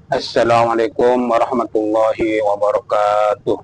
Assalamualaikum warahmatullahi wabarakatuh.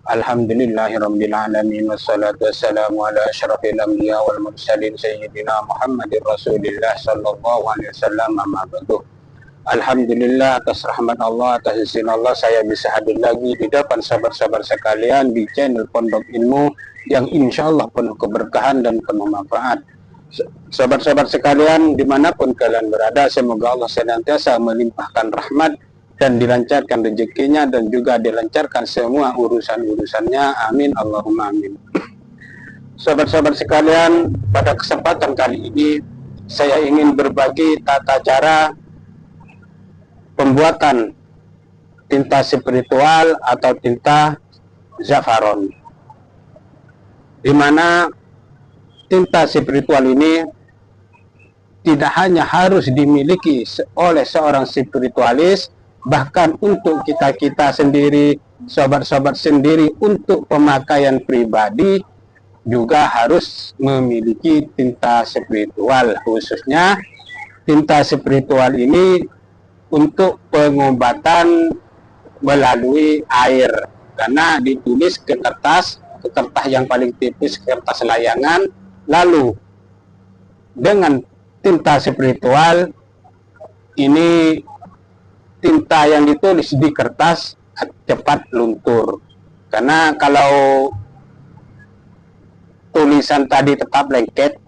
Alhamdulillahirabbil alamin wassalatu wassalamu ala asyrafil anbiya wal mursalin sayyidina Muhammadir Rasulillah sallallahu alaihi wasallam, amma ba'du. Alhamdulillah, atas rahmat Allah, atas izin Allah, saya bisa hadir lagi di depan sahabat-sahabat sekalian di channel Pondok Ilmu yang insya Allah penuh keberkahan dan penuh manfaat. Sahabat-sahabat sekalian, dimanapun kalian berada, semoga Allah senantiasa melimpahkan rahmat dan dilancarkan rezekinya dan juga dilancarkan semua urusan-urusannya. Amin Allahumma amin. Sahabat-sahabat sekalian, pada kesempatan kali ini saya ingin berbagi tata cara pembuatan tinta spiritual atau tinta zafaron, di mana tinta spiritual ini tidak hanya harus dimiliki oleh seorang spiritualis, bahkan untuk kita sendiri, sahabat-sahabat sendiri, untuk pemakaian pribadi juga harus memiliki tinta spiritual. Khususnya tinta spiritual ini untuk pengobatan melalui air, karena ditulis ke kertas yang paling tipis, kertas layangan. Lalu dengan tinta spiritual ini, tinta yang ditulis di kertas cepat luntur, karena kalau tulisan tadi tetap lengket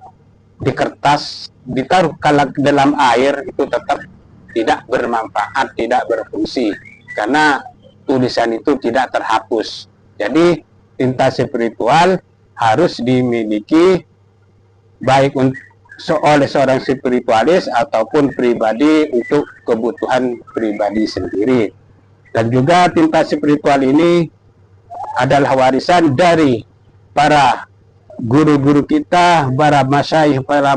di kertas, ditaruh kalau dalam air itu tetap tidak bermanfaat, tidak berfungsi, karena tulisan itu tidak terhapus. Jadi tinta spiritual harus dimiliki baik oleh seorang spiritualis ataupun pribadi untuk kebutuhan pribadi sendiri. Dan juga tinta spiritual ini adalah warisan dari para guru-guru kita, para masyayikh, para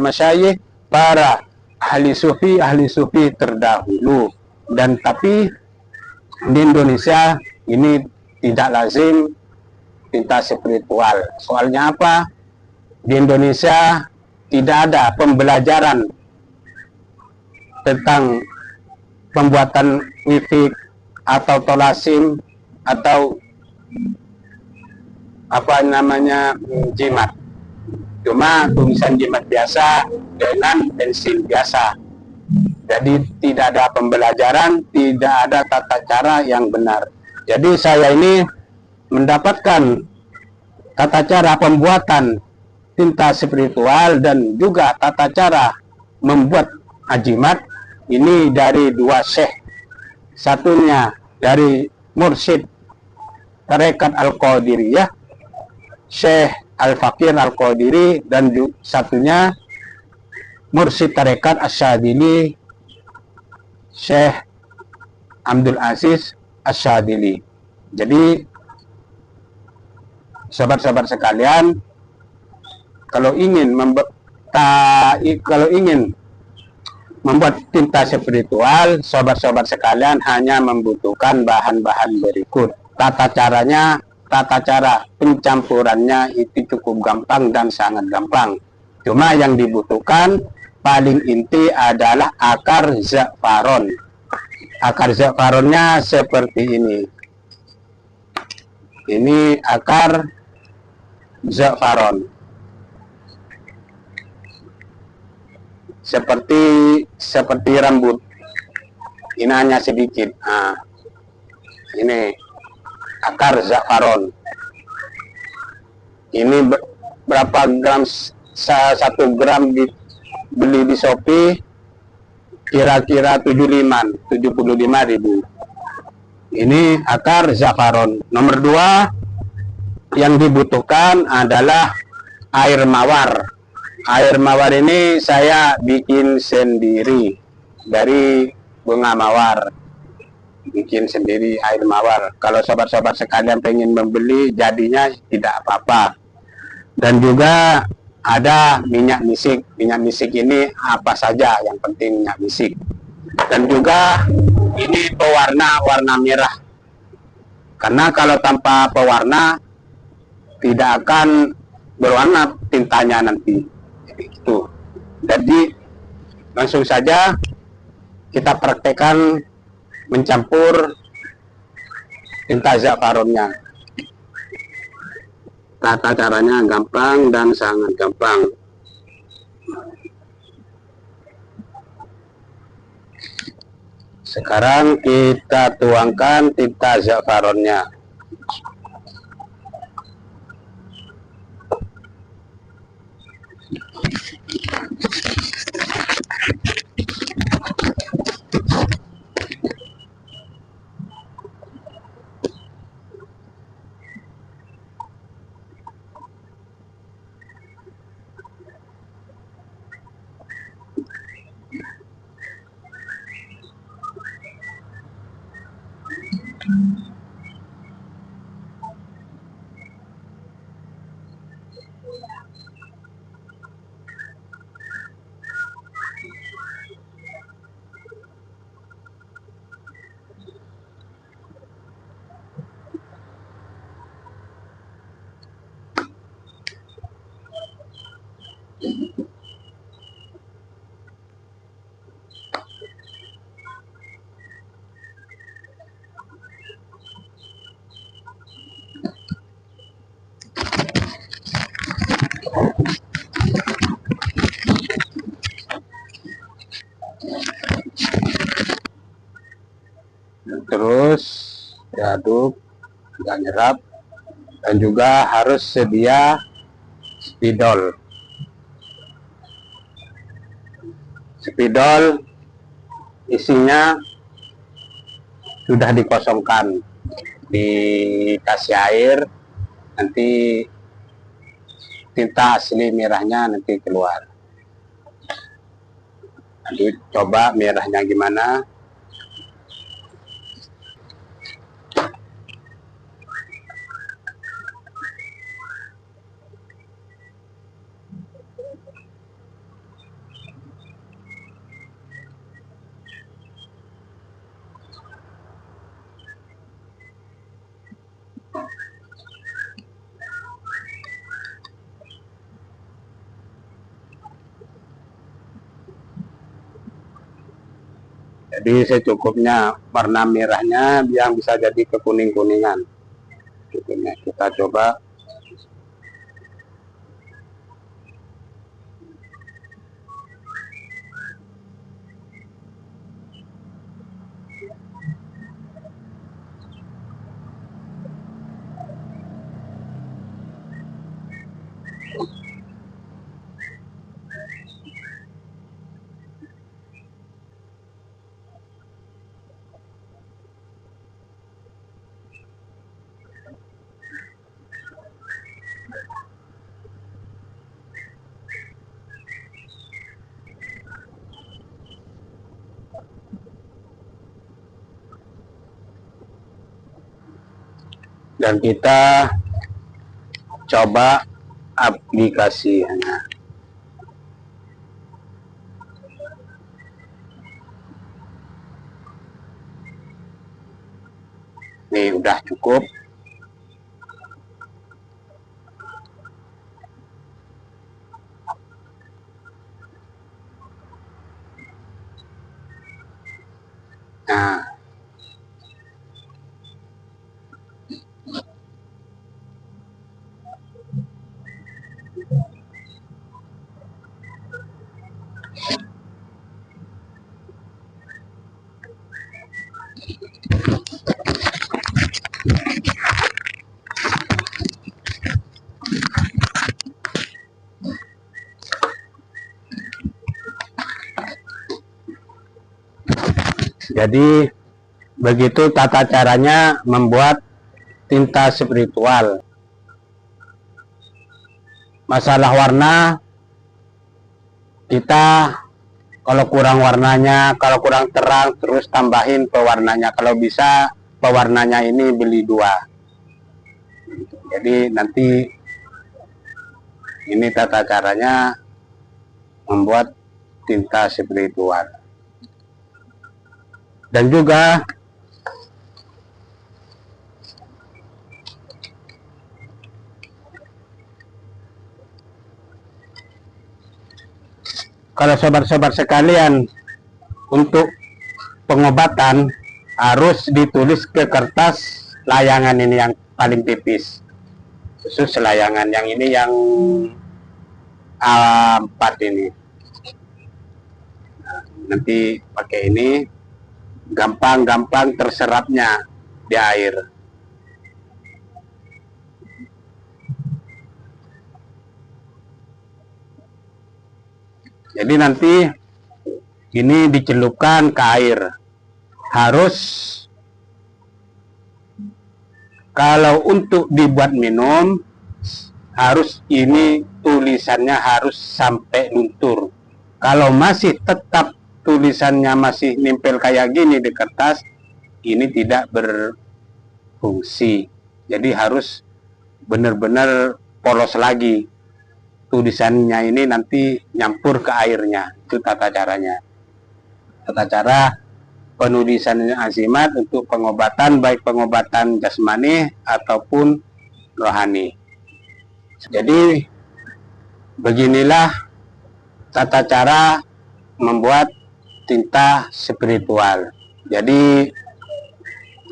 ahli sufi terdahulu. Dan tapi di Indonesia ini tidak lazim tinta spiritual. Soalnya apa? Di Indonesia tidak ada pembelajaran tentang pembuatan wifik atau tolasim atau apa namanya jimat. Cuma tulisan jimat biasa dengan pensil biasa. Jadi tidak ada pembelajaran, tidak ada tata cara yang benar. Jadi saya ini mendapatkan tata cara pembuatan tinta spiritual dan juga tata cara membuat ajimat ini dari dua syekh. Satunya dari mursyid tarekat Al-Qadiriyah, Syekh Al-Fakir Al-Qadiri, dan satunya mursyid tarekat Asyadili, Syekh Abdul Aziz Asyadili. Jadi sahabat-sahabat sekalian, kalau ingin membuat tinta spiritual, sahabat-sahabat sekalian hanya membutuhkan bahan-bahan berikut. Tata cara pencampurannya itu cukup gampang dan sangat gampang. Cuma yang dibutuhkan paling inti adalah akar zafaron. Akar zafaronnya seperti ini. Ini akar zafaron. Seperti rambut. Ini hanya sedikit. Nah, ini akar zafaron. Ini berapa gram? 1 gram beli di Shopee kira-kira 75.000. Ini akar zafaron. Nomor 2 yang dibutuhkan adalah air mawar. Air mawar ini saya bikin sendiri dari bunga mawar. Bikin sendiri air mawar. Kalau sobat-sobat sekalian pengen membeli, jadinya tidak apa-apa. Dan juga ada minyak misik. Minyak misik ini apa saja, yang penting minyak misik. Dan juga ini pewarna, warna merah. Karena kalau tanpa pewarna tidak akan berwarna tintanya nanti. Itu. Jadi Langsung saja kita praktekkan mencampur tinta za'faronnya. Tata caranya gampang dan sangat gampang. Sekarang kita tuangkan tinta za'faronnya. Terus diaduk agak nyerap, dan juga harus sedia spidol. Spidol isinya sudah dikosongkan, dikasih air, nanti tinta asli merahnya nanti keluar. Nanti coba merahnya gimana. Jadi secukupnya warna merahnya yang bisa jadi kekuning-kuningan. Kita coba. Dan kita coba aplikasinya. Nih udah cukup. Nah, jadi begitu tata caranya membuat tinta spiritual. Masalah warna, kita kalau kurang warnanya, kalau kurang terang, terus tambahin pewarnanya. Kalau bisa pewarnanya ini beli 2. Jadi nanti ini tata caranya membuat tinta spiritual. Dan juga kalau sobat-sobat sekalian untuk pengobatan harus ditulis ke kertas layangan ini yang paling tipis, khusus layangan yang ini yang A4 ini. Nah, nanti pakai ini, gampang-gampang terserapnya di air. Jadi nanti ini dicelupkan ke air. Harus, kalau untuk dibuat minum, harus ini tulisannya harus sampai luntur. Kalau masih tetap tulisannya masih nempel kayak gini di kertas, ini tidak berfungsi. Jadi harus benar-benar polos lagi. Tulisannya ini nanti nyampur ke airnya. Itu tata caranya. Tata cara penulisan azimat untuk pengobatan, baik pengobatan jasmani ataupun rohani. Jadi beginilah tata cara membuat tinta spiritual. Jadi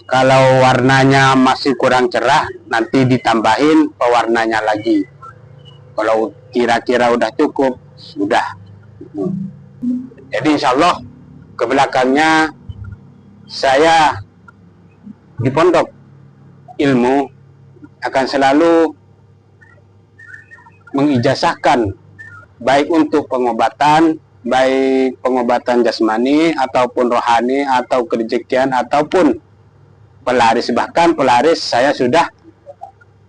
kalau warnanya masih kurang cerah, nanti ditambahin pewarnanya lagi. Kalau kira-kira udah cukup, sudah. Jadi insya Allah ke belakangnya saya di pondok ilmu akan selalu mengijazahkan baik untuk pengobatan, baik pengobatan jasmani ataupun rohani atau kerejekian ataupun pelaris. Bahkan pelaris saya sudah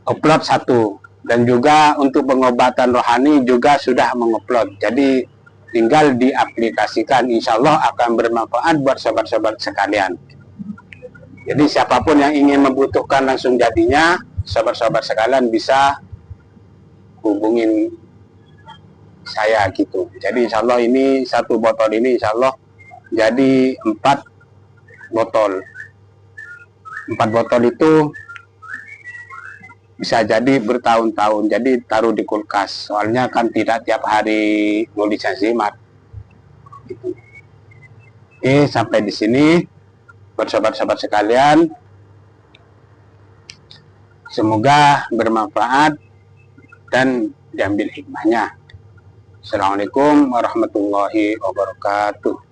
upload satu, dan juga untuk pengobatan rohani juga sudah mengupload. Jadi tinggal diaplikasikan, insya Allah akan bermanfaat buat sobat-sobat sekalian. Jadi siapapun yang ingin membutuhkan langsung jadinya, sobat-sobat sekalian bisa hubungin saya gitu. Jadi insya Allah ini satu botol ini insya Allah jadi 4 botol. 4 botol itu bisa jadi bertahun-tahun. Jadi taruh di kulkas. Soalnya kan tidak tiap hari nulis azimat. Gitu. Oke, sampai di sini buat sobat-sobat sekalian. Semoga bermanfaat dan diambil hikmahnya. Assalamualaikum warahmatullahi wabarakatuh.